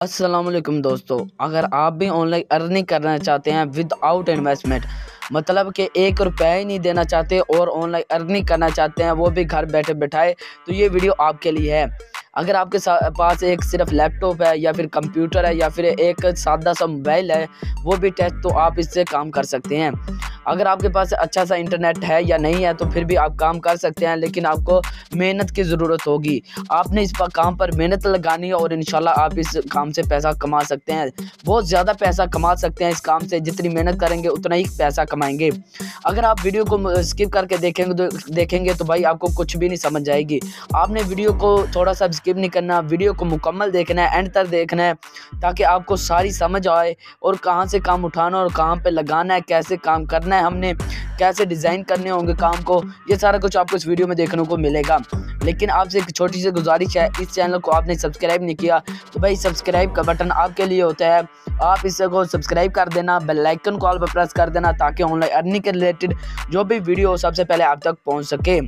अस्सलाम वालेकुम दोस्तों, अगर आप भी ऑनलाइन अर्निंग करना चाहते हैं विदाउट इन्वेस्टमेंट, मतलब कि एक रुपया ही नहीं देना चाहते और ऑनलाइन अर्निंग करना चाहते हैं वो भी घर बैठे बैठाए, तो ये वीडियो आपके लिए है। अगर आपके पास एक सिर्फ लैपटॉप है या फिर कंप्यूटर है या फिर एक सादा सा मोबाइल है, वो भी टेस्ट तो आप इससे काम कर सकते हैं। अगर आपके पास अच्छा सा इंटरनेट है या नहीं है तो फिर भी आप काम कर सकते हैं, लेकिन आपको मेहनत की ज़रूरत होगी। आपने इस पर काम पर मेहनत लगानी है और इंशाल्लाह आप इस काम से पैसा कमा सकते हैं। बहुत ज़्यादा पैसा कमा सकते हैं इस काम से, जितनी मेहनत करेंगे उतना ही पैसा कमाएंगे। अगर आप वीडियो को स्किप करके देखेंगे तो भाई आपको कुछ भी नहीं समझ आएगी। आपने वीडियो को थोड़ा सा स्किप नहीं करना, वीडियो को मुकम्मल देखना है, एंड तक देखना है, ताकि आपको सारी समझ आए और कहाँ से काम उठाना और कहाँ पे लगाना है, कैसे काम करना है, हमने कैसे डिज़ाइन करने होंगे काम को, ये सारा कुछ आपको इस वीडियो में देखने को मिलेगा। लेकिन आपसे एक छोटी सी गुजारिश है, इस चैनल को आपने सब्सक्राइब नहीं किया तो भाई सब्सक्राइब का बटन आपके लिए होता है, आप इसको सब्सक्राइब कर देना, बेल आइकन को ऑल पर प्रेस कर देना, ताकि ऑनलाइन अर्निंग के रिलेटेड जो भी वीडियो हो सबसे पहले आप तक पहुंच सके।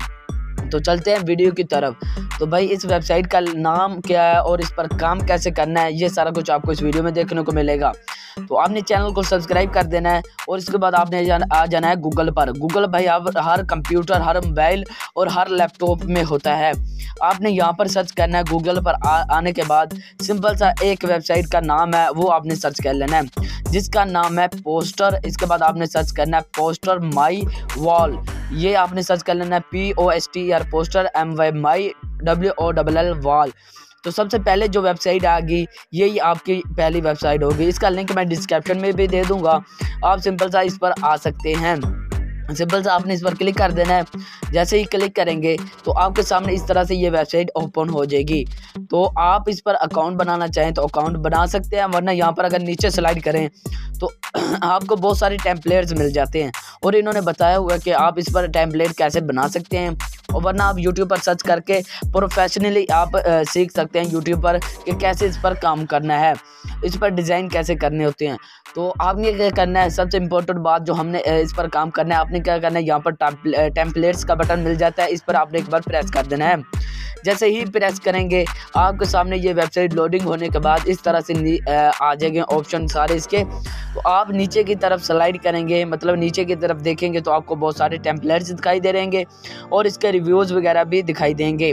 तो चलते हैं वीडियो की तरफ। तो भाई इस वेबसाइट का नाम क्या है और इस पर काम कैसे करना है, ये सारा कुछ आपको इस वीडियो में देखने को मिलेगा। तो आपने चैनल को सब्सक्राइब कर देना है और इसके बाद आपने आ जाना है गूगल पर। गूगल भाई अब हर कंप्यूटर, हर मोबाइल और हर लैपटॉप में होता है। आपने यहाँ पर सर्च करना है। गूगल पर आने के बाद सिंपल सा एक वेबसाइट का नाम है, वो आपने सर्च कर लेना है, जिसका नाम है पोस्टर। इसके बाद आपने सर्च करना है पोस्टर माई वॉल, ये आपने सर्च कर लेना है POSTER poster MY WOLL wall. तो सबसे पहले जो वेबसाइट आएगी यही आपकी पहली वेबसाइट होगी। इसका लिंक मैं डिस्क्रिप्शन में भी दे दूंगा, आप सिंपल सा इस पर आ सकते हैं। सिंपल सा आपने इस पर क्लिक कर देना है। जैसे ही क्लिक करेंगे तो आपके सामने इस तरह से ये वेबसाइट ओपन हो जाएगी। तो आप इस पर अकाउंट बनाना चाहें तो अकाउंट बना सकते हैं, वरना यहाँ पर अगर नीचे स्लाइड करें तो आपको बहुत सारे टेम्पलेट्स मिल जाते हैं और इन्होंने बताया हुआ है कि आप इस पर टेम्पलेट कैसे बना सकते हैं, और वरना आप YouTube पर सर्च करके प्रोफेशनली आप सीख सकते हैं YouTube पर कि कैसे इस पर काम करना है, इस पर डिज़ाइन कैसे करने होते हैं। तो आपने क्या करना है, सबसे इम्पोर्टेंट बात जो हमने इस पर काम करना है, आपने क्या करना है, यहाँ पर टेम्पलेट्स का बटन मिल जाता है, इस पर आपने एक बार प्रेस कर देना है। जैसे ही प्रेस करेंगे आपके सामने ये वेबसाइट लोडिंग होने के बाद इस तरह से आ जाएंगे ऑप्शन सारे इसके। तो आप नीचे की तरफ स्लाइड करेंगे, मतलब नीचे की तरफ देखेंगे तो आपको बहुत सारे टेम्पलेट्स दिखाई दे रहेंगे और इसके रिव्यूज़ वगैरह भी दिखाई देंगे।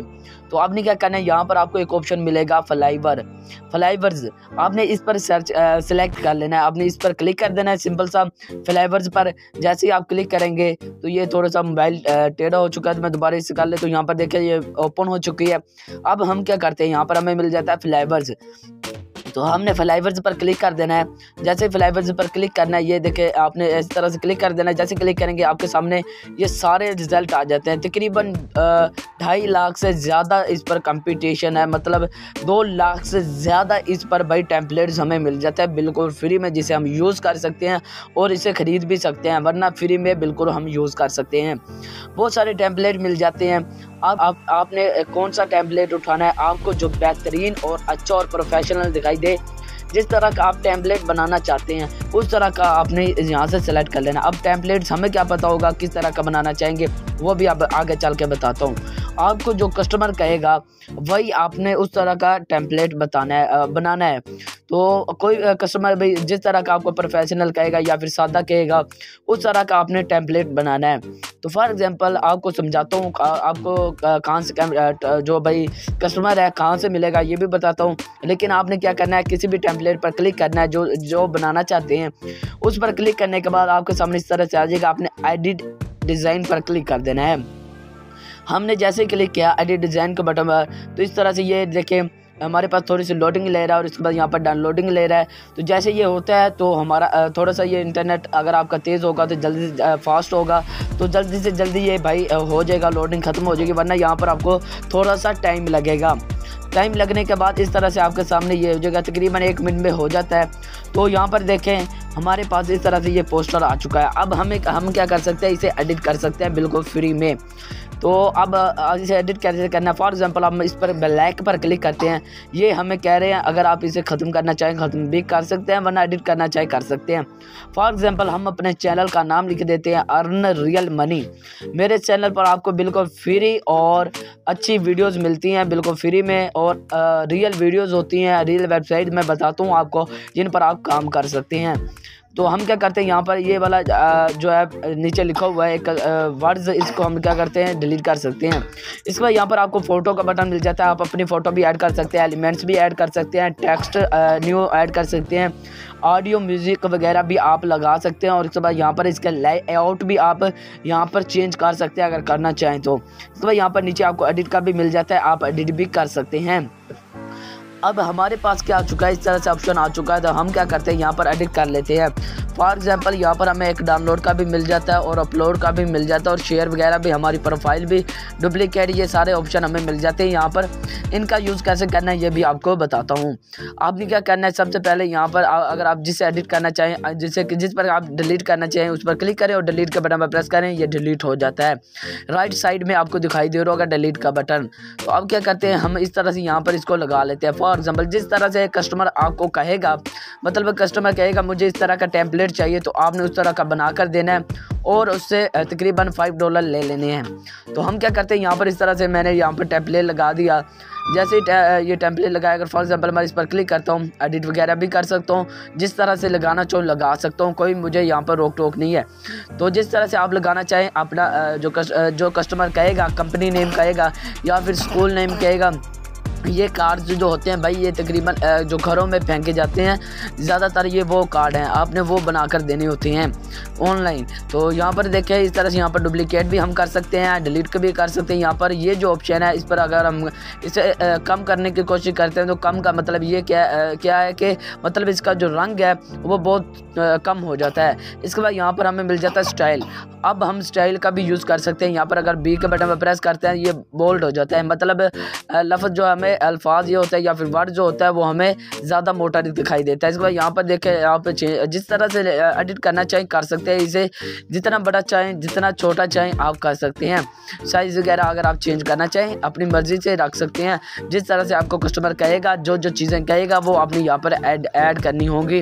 तो आपने क्या करना है, यहाँ पर आपको एक ऑप्शन मिलेगा फ्लाईवर्स, आपने इस पर सेलेक्ट कर लेना है, आपने इस पर क्लिक कर देना है सिंपल सा फ्लाईवर्स पर। जैसे ही आप क्लिक करेंगे तो ये थोड़ा सा मोबाइल टेढ़ा हो चुका है, तो मैं दोबारा इसे कर ले। तो यहाँ पर देखिए ये ओपन हो चुकी है। अब हम क्या करते हैं, यहाँ पर हमें मिल जाता है फ्लाईवर्स, तो हमने फ्लाईवर्स पर क्लिक कर देना है। जैसे फ्लाईवर्स पर क्लिक करना है, ये देखे आपने इस तरह से क्लिक कर देना है। जैसे क्लिक करेंगे आपके सामने ये सारे रिजल्ट आ जाते हैं। तकरीबन 2.5 लाख से ज़्यादा इस पर कंपटीशन है, मतलब 2 लाख से ज़्यादा इस पर भाई टेम्पलेट्स हमें मिल जाता है बिल्कुल फ्री में, जिसे हम यूज़ कर सकते हैं और इसे ख़रीद भी सकते हैं, वरना फ्री में बिल्कुल हम यूज़ कर सकते हैं। बहुत सारे टेम्पलेट मिल जाते हैं। आपने कौन सा टेम्पलेट उठाना है, आपको जो बेहतरीन और अच्छा और प्रोफेशनल दिखाई दे, जिस तरह का आप टेम्पलेट बनाना चाहते हैं उस तरह का आपने यहाँ से सेलेक्ट कर लेना। अब टेम्पलेट्स हमें क्या पता होगा किस तरह का बनाना चाहेंगे, वो भी अब आगे चल के बताता हूँ। आपको जो कस्टमर कहेगा वही आपने उस तरह का टेम्पलेट बनाना है। तो कोई कस्टमर भाई जिस तरह का आपको प्रोफेशनल कहेगा या फिर सादा कहेगा, उस तरह का आपने टेम्पलेट बनाना है। तो फॉर एग्जांपल आपको समझाता हूँ, आपको कहाँ से जो भाई कस्टमर है कहाँ से मिलेगा ये भी बताता हूँ। लेकिन आपने क्या करना है, किसी भी टेम्पलेट पर क्लिक करना है जो बनाना चाहते हैं, उस पर क्लिक करने के बाद आपके सामने इस तरह से आ जाएगा। आपने एडिट डिज़ाइन पर क्लिक कर देना है। हमने जैसे ही क्लिक किया एडिट डिज़ाइन के बटन पर, तो इस तरह से ये देखें हमारे पास थोड़ी सी लोडिंग ले रहा है और इसके बाद यहाँ पर डाउनलोडिंग ले रहा है। तो जैसे ये होता है तो हमारा थोड़ा सा ये इंटरनेट अगर आपका तेज़ होगा तो जल्दी फास्ट होगा, तो जल्दी से जल्दी ये भाई हो जाएगा, लोडिंग ख़त्म हो जाएगी, वरना यहाँ पर आपको थोड़ा सा टाइम लगेगा। टाइम लगने के बाद इस तरह से आपके सामने ये हो जाएगा, तकरीबन 1 मिनट में हो जाता है। तो यहाँ पर देखें हमारे पास इस तरह से ये पोस्टर आ चुका है। अब हम क्या कर सकते हैं, इसे एडिट कर सकते हैं बिल्कुल फ्री में। तो अब इसे एडिट कैसे करना है, फॉर एग्जांपल हम इस पर ब्लैक पर क्लिक करते हैं, ये हमें कह रहे हैं अगर आप इसे ख़त्म करना चाहें ख़त्म भी कर सकते हैं, वरना एडिट करना चाहे कर सकते हैं। फॉर एग्जांपल हम अपने चैनल का नाम लिख देते हैं अर्न रियल मनी। मेरे चैनल पर आपको बिल्कुल फ्री और अच्छी वीडियोज़ मिलती हैं बिल्कुल फ्री में। में और रियल वीडियोज़ होती हैं, रियल वेबसाइट मैं बताता हूँ आपको जिन पर आप काम कर सकते हैं। तो हम क्या करते हैं, यहाँ पर ये वाला जो है नीचे लिखा हुआ है एक वर्ड्स, इसको हम क्या करते हैं डिलीट कर सकते हैं। इसके बाद यहाँ पर आपको फ़ोटो का बटन मिल जाता है, आप अपनी फ़ोटो भी ऐड कर सकते हैं, एलिमेंट्स भी ऐड कर सकते हैं, टेक्स्ट न्यू ऐड कर सकते हैं, ऑडियो म्यूज़िक वगैरह भी आप लगा सकते हैं। और इसके बाद यहाँ पर इसका लेआउट भी आप यहाँ पर चेंज कर सकते हैं अगर करना चाहें तो। इसके बाद यहाँ पर नीचे आपको एडिट का भी मिल जाता है, आप एडिट भी कर सकते हैं। अब हमारे पास क्या आ चुका है, इस तरह से ऑप्शन आ चुका है, तो हम क्या करते हैं यहाँ पर एडिट कर लेते हैं। फॉर एग्जांपल यहाँ पर हमें एक डाउनलोड का भी मिल जाता है और अपलोड का भी मिल जाता है और शेयर वगैरह भी, हमारी प्रोफाइल भी, डुप्लीकेट, ये सारे ऑप्शन हमें मिल जाते हैं। यहाँ पर इनका यूज़ कैसे करना है ये भी आपको बताता हूँ। आपने क्या करना है, सबसे पहले यहाँ पर अगर आप जिसे एडिट करना चाहें, जिस पर आप डिलीट करना चाहें उस पर क्लिक करें और डिलीट के बटन पर प्रेस करें, ये डिलीट हो जाता है। राइट साइड में आपको दिखाई दे रहा होगा डिलीट का बटन। तो अब क्या करते हैं, हम इस तरह से यहाँ पर इसको लगा लेते हैं। फॉर एग्जाम्पल जिस तरह से कस्टमर आपको कहेगा, मतलब कस्टमर कहेगा मुझे इस तरह का टेम्पलेट चाहिए, तो आपने उस तरह का बना कर देना है और उससे तकरीबन $5 ले लेने हैं। तो हम क्या करते हैं, यहाँ पर इस तरह से मैंने यहाँ पर टेम्पलेट लगा दिया। जैसे ये टेम्पलेट लगाया, अगर फॉर एग्जांपल मैं इस पर क्लिक करता हूँ, एडिट वगैरह भी कर सकता हूँ, जिस तरह से लगाना चाहूँ लगा सकता हूँ, कोई मुझे यहाँ पर रोक टोक नहीं है। तो जिस तरह से आप लगाना चाहें, अपना जो कस्टमर कहेगा, कंपनी नेम कहेगा या फिर स्कूल नेम कहेगा, ये कार्ड्स जो होते हैं भाई, ये तकरीबन जो घरों में फेंके जाते हैं ज़्यादातर, ये वो कार्ड हैं, आपने वो बना कर देने होते हैं ऑनलाइन। तो यहाँ पर देखें इस तरह से यहाँ पर डुप्लीकेट भी हम कर सकते हैं, डिलीट भी कर सकते हैं। यहाँ पर ये जो ऑप्शन है, इस पर अगर हम इसे कम करने की कोशिश करते हैं तो कम का मतलब ये क्या है कि मतलब इसका जो रंग है वो बहुत कम हो जाता है। इसके बाद यहाँ पर हमें मिल जाता है स्टाइल। अब हम स्टाइल का भी यूज़ कर सकते हैं। यहाँ पर अगर बी के बटन पर प्रेस करते हैं, ये बोल्ड हो जाता है, मतलब लफ्ज़ जो हमें अल्फाज ये होता है या फिर वर्ड जो होता है वो हमें ज़्यादा मोटा दिखाई देता है। इसके बाद यहाँ पर देखें, यहाँ पर जिस तरह से एडिट करना चाहें कर सकते हैं, इसे जितना बड़ा चाहें जितना छोटा चाहें आप कर सकते हैं। साइज़ वगैरह अगर आप चेंज करना चाहें अपनी मर्ज़ी से रख सकते हैं। जिस तरह से आपको कस्टमर कहेगा, जो चीज़ें कहेगा वो आपने यहाँ पर ऐड करनी होगी।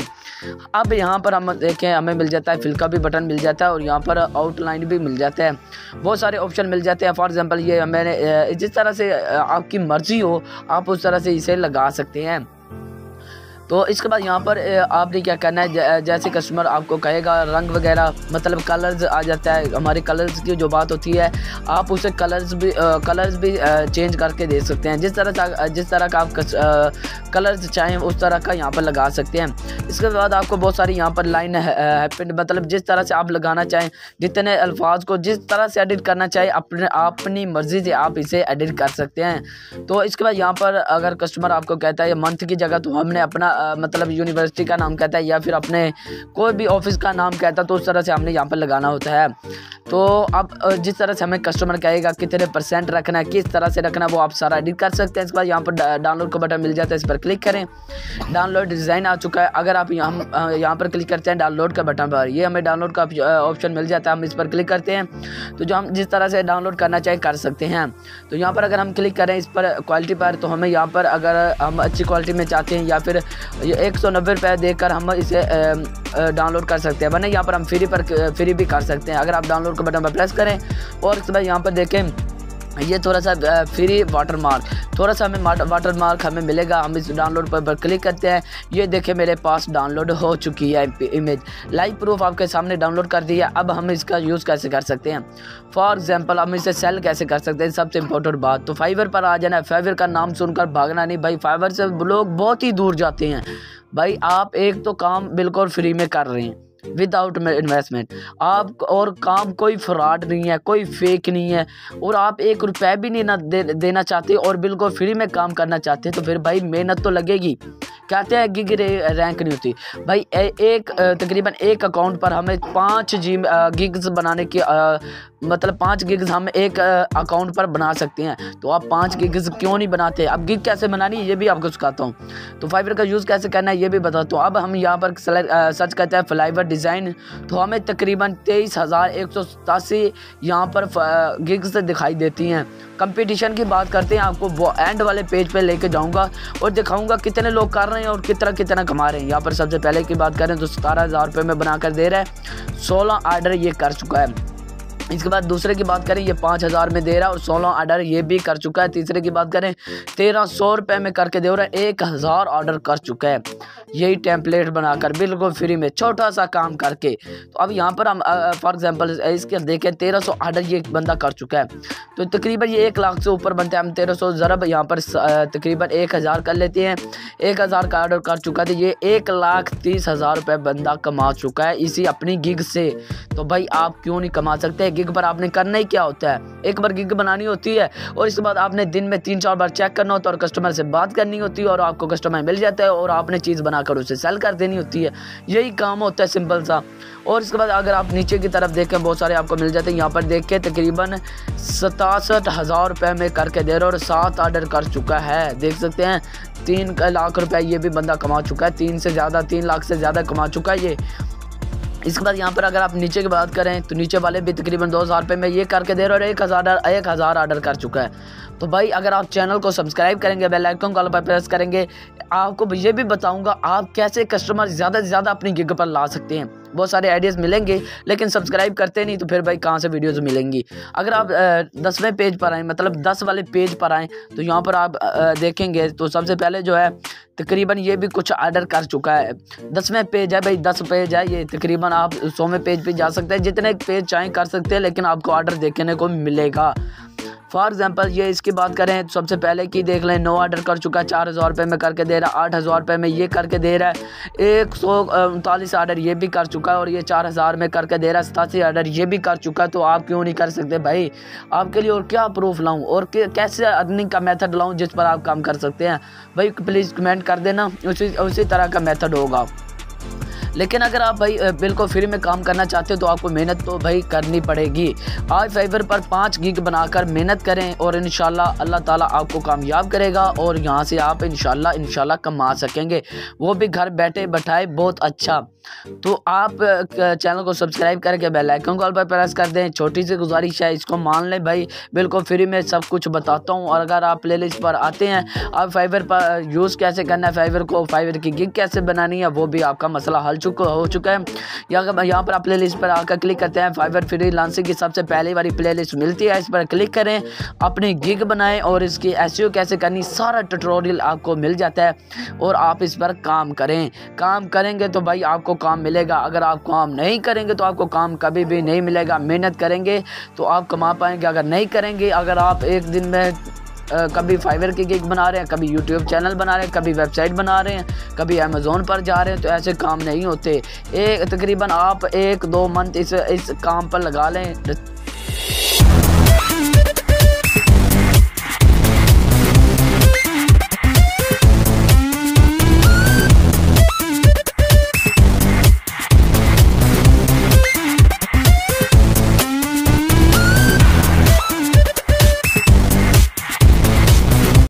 अब यहाँ पर हम देखें, हमें मिल जाता है फिल का भी बटन मिल जाता है और यहाँ पर आउटलाइन भी मिल जाता है, बहुत सारे ऑप्शन मिल जाते हैं। फॉर एग्जांपल ये मैंने जिस तरह से आपकी मर्ज़ी हो आप उस तरह से इसे लगा सकते हैं। तो इसके बाद यहाँ पर आपने क्या करना है, जैसे कस्टमर आपको कहेगा रंग वगैरह, मतलब कलर्स आ जाता है, हमारे कलर्स की जो बात होती है आप उसे कलर्स भी चेंज करके दे सकते हैं। जिस तरह का आप कलर्स चाहें उस तरह का यहाँ पर लगा सकते हैं। इसके बाद आपको बहुत सारी यहाँ पर लाइन मतलब जिस तरह से आप लगाना चाहें, जितने अल्फाज को जिस तरह से एडिट करना चाहें अपनी मर्ज़ी से आप इसे एडिट कर सकते हैं। तो इसके बाद यहाँ पर अगर कस्टमर आपको कहता है मंथ की जगह, तो हमने अपना मतलब यूनिवर्सिटी का नाम कहता है या फिर अपने कोई भी ऑफिस का नाम कहता है, तो उस तरह से हमने यहाँ पर लगाना होता है। तो अब जिस तरह से हमें कस्टमर कहेगा कितने % रखना है, किस तरह से रखना है, वो आप सारा एडिट कर सकते हैं। इसके बाद यहाँ पर डाउनलोड का बटन मिल जाता है, इस पर क्लिक करें। डाउनलोड डिज़ाइन आ चुका है। अगर आप यहाँ पर क्लिक करते हैं डाउनलोड का बटन पर, ये हमें डाउनलोड का ऑप्शन मिल जाता है। हम इस पर क्लिक करते हैं तो जो हम जिस तरह से डाउनलोड करना चाहें कर सकते हैं। तो यहाँ पर अगर हम क्लिक करें इस पर क्वालिटी पर, तो हमें यहाँ पर अगर हम अच्छी क्वालिटी में चाहते हैं या फिर 190 रुपये देकर हम इसे डाउनलोड कर सकते हैं, वरना यहाँ पर हम फ्री भी कर सकते हैं। अगर आप डाउनलोड के बटन पर प्रेस करें और इसके बाद यहाँ पर देखें, ये थोड़ा सा फ्री वाटरमार्क, थोड़ा सा हमें वाटरमार्क हमें मिलेगा। हम इस डाउनलोड पर क्लिक करते हैं, ये देखें मेरे पास डाउनलोड हो चुकी है इमेज, लाइव प्रूफ आपके सामने डाउनलोड कर दिया। अब हम इसका यूज़ कैसे कर सकते हैं, फॉर एग्जांपल हम इसे सेल कैसे कर सकते हैं, सबसे इंपॉर्टेंट बात। तो फाइवर पर आ जाना है, फाइवर का नाम सुनकर भागना नहीं भाई, फाइवर से लोग बहुत ही दूर जाते हैं भाई। आप एक तो काम बिल्कुल फ्री में कर रहे हैं विदाउट इन्वेस्टमेंट, आप और काम कोई फ्रॉड नहीं है, कोई फेक नहीं है, और आप 1 रुपया भी नहीं देना चाहते और बिल्कुल फ्री में काम करना चाहते हैं, तो फिर भाई मेहनत तो लगेगी। कहते हैं गिग रैंक नहीं होती भाई, तकरीबन एक अकाउंट पर हमें 5 गिग्स बनाने की मतलब 5 गिग्स हम एक अकाउंट पर बना सकते हैं। तो आप 5 गिग्स क्यों नहीं बनाते? अब गिग कैसे बनानी है ये भी आपको सिखाता हूँ, तो फाइवर का यूज़ कैसे करना है ये भी बताता हूँ। अब हम यहाँ पर सर्च करते हैं फ्लाइवर डिज़ाइन, तो हमें तकरीबन 23,187 यहाँ पर गिग्स दिखाई देती हैं। कंपटीशन की बात करते हैं, आपको वो एंड वाले पेज पे लेके जाऊंगा और दिखाऊंगा कितने लोग कर रहे हैं और कितना कमा रहे हैं। यहाँ पर सबसे पहले की बात करें तो 17,000 रुपये में बनाकर दे रहा है, 16 ऑर्डर ये कर चुका है। इसके बाद दूसरे की बात करें, ये 5000 में दे रहा है और 16 ऑर्डर ये भी कर चुका है। तीसरे की बात करें, 1300 रुपये में करके दे रहा है, 1000 ऑर्डर कर चुका है यही टेम्पलेट बनाकर बिल्कुल फ्री में, छोटा सा काम करके। तो अब यहाँ पर हम फॉर एग्जांपल इसके देखें, 1300 ऑर्डर ये बंदा कर चुका है, तो तकरीबन ये 1 लाख से ऊपर बनते हैं। हम 1300 ज़रब यहाँ पर तकरीबन 1000 कर लेते हैं, 1000 का ऑर्डर कर चुका है, ये 1,30,000 रुपये बंदा कमा चुका है इसी अपनी गिग से। तो भाई आप क्यों नहीं कमा सकते? गिग पर आपने करना ही क्या होता है, एक बार गिग बनानी होती है और इसके बाद आपने दिन में 3-4 बार चेक करना होता है और कस्टमर से बात करनी होती है और आपको कस्टमर मिल जाता है और आपने चीज़ बनाकर उसे सेल कर देनी होती है, यही काम होता है सिंपल सा। और इसके बाद अगर आप नीचे की तरफ देखें, बहुत सारे आपको मिल जाते हैं। यहाँ पर देख के तकरीबन 67,000 रुपये में करके दे रहा है और 7 ऑर्डर कर चुका है, देख सकते हैं। 3 लाख रुपए ये भी बंदा कमा चुका है, 3 लाख से ज़्यादा कमा चुका है ये। इसके बाद यहाँ पर अगर आप नीचे की बात करें तो नीचे वाले भी तकरीबन 2000 रुपये में ये करके दे रहे और 1000 ऑर्डर कर चुका है। तो भाई अगर आप चैनल को सब्सक्राइब करेंगे, बेल आइकन को पर प्रेस करेंगे, आपको ये भी बताऊंगा आप कैसे कस्टमर ज़्यादा से ज़्यादा अपनी गिग पर ला सकते हैं। बहुत सारे आइडियाज़ मिलेंगे, लेकिन सब्सक्राइब करते नहीं तो फिर भाई कहाँ से वीडियोज़ मिलेंगी। अगर आप 10वें पेज पर आएँ, मतलब 10 वाले पेज पर आएँ, तो यहाँ पर आप देखेंगे तो सबसे पहले जो है तकरीबन ये भी कुछ ऑर्डर कर चुका है। 10वें पेज है भाई, 10 पेज है ये, तकरीबन आप 100वें पेज पे जा सकते हैं, जितने पेज चाहें कर सकते हैं, लेकिन आपको ऑर्डर देखने को मिलेगा। फॉर एग्जांपल ये इसकी बात करें तो सबसे पहले की देख लें, 9 ऑर्डर कर चुका है, 4000 रुपये में करके दे रहा है, 8000 रुपये में ये करके दे रहा है, 139 ऑर्डर ये भी कर चुका है और ये 4000 में करके दे रहा है, 87 ऑर्डर ये भी कर चुका है। तो आप क्यों नहीं कर सकते भाई? आपके लिए और क्या प्रूफ लाऊं और कैसे अर्निंग का मेथड लाऊं जिस पर आप काम कर सकते हैं? भाई प्लीज़ कमेंट कर देना, उसी तरह का मेथड होगा। लेकिन अगर आप भाई बिल्कुल फ्री में काम करना चाहते हो तो आपको मेहनत तो भाई करनी पड़ेगी। आज फाइवर पर 5 गिग बनाकर मेहनत करें और इंशाल्लाह अल्लाह ताला आपको कामयाब करेगा और यहाँ से आप इंशाल्लाह कमा सकेंगे, वो भी घर बैठे बैठाए बहुत अच्छा। तो आप चैनल को सब्सक्राइब करके बेल आइकन को ऑल पर प्रेस कर दें। छोटी सी गुजारिश है, इसको मान लें भाई, बिल्कुल फ्री में सब कुछ बताता हूँ। और अगर आप प्लेलिस्ट पर आते हैं, आप फाइवर पर यूज़ कैसे करना है फाइवर को, फाइवर की गिग कैसे बनानी है, वो भी आपका मसला हो चुका है। यहाँ पर आप प्लेलिस्ट पर आकर क्लिक करते हैं, फाइवर फ्रीलांसिंग की सबसे पहली वाली प्लेलिस्ट मिलती है, इस पर क्लिक करें, अपनी गिग बनाएं और इसकी एसईओ कैसे करनी सारा ट्यूटोरियल आपको मिल जाता है और आप इस पर काम करें। काम करेंगे तो भाई आपको काम मिलेगा, अगर आप काम नहीं करेंगे तो आपको काम कभी भी नहीं मिलेगा। मेहनत करेंगे तो आप कमा पाएंगे, अगर नहीं करेंगे, अगर आप एक दिन में कभी फाइवर की गिग बना रहे हैं, कभी यूट्यूब चैनल बना रहे हैं, कभी वेबसाइट बना रहे हैं, कभी अमेज़ोन पर जा रहे हैं, तो ऐसे काम नहीं होते। तकरीबन आप 1-2 मंथ इस काम पर लगा लें,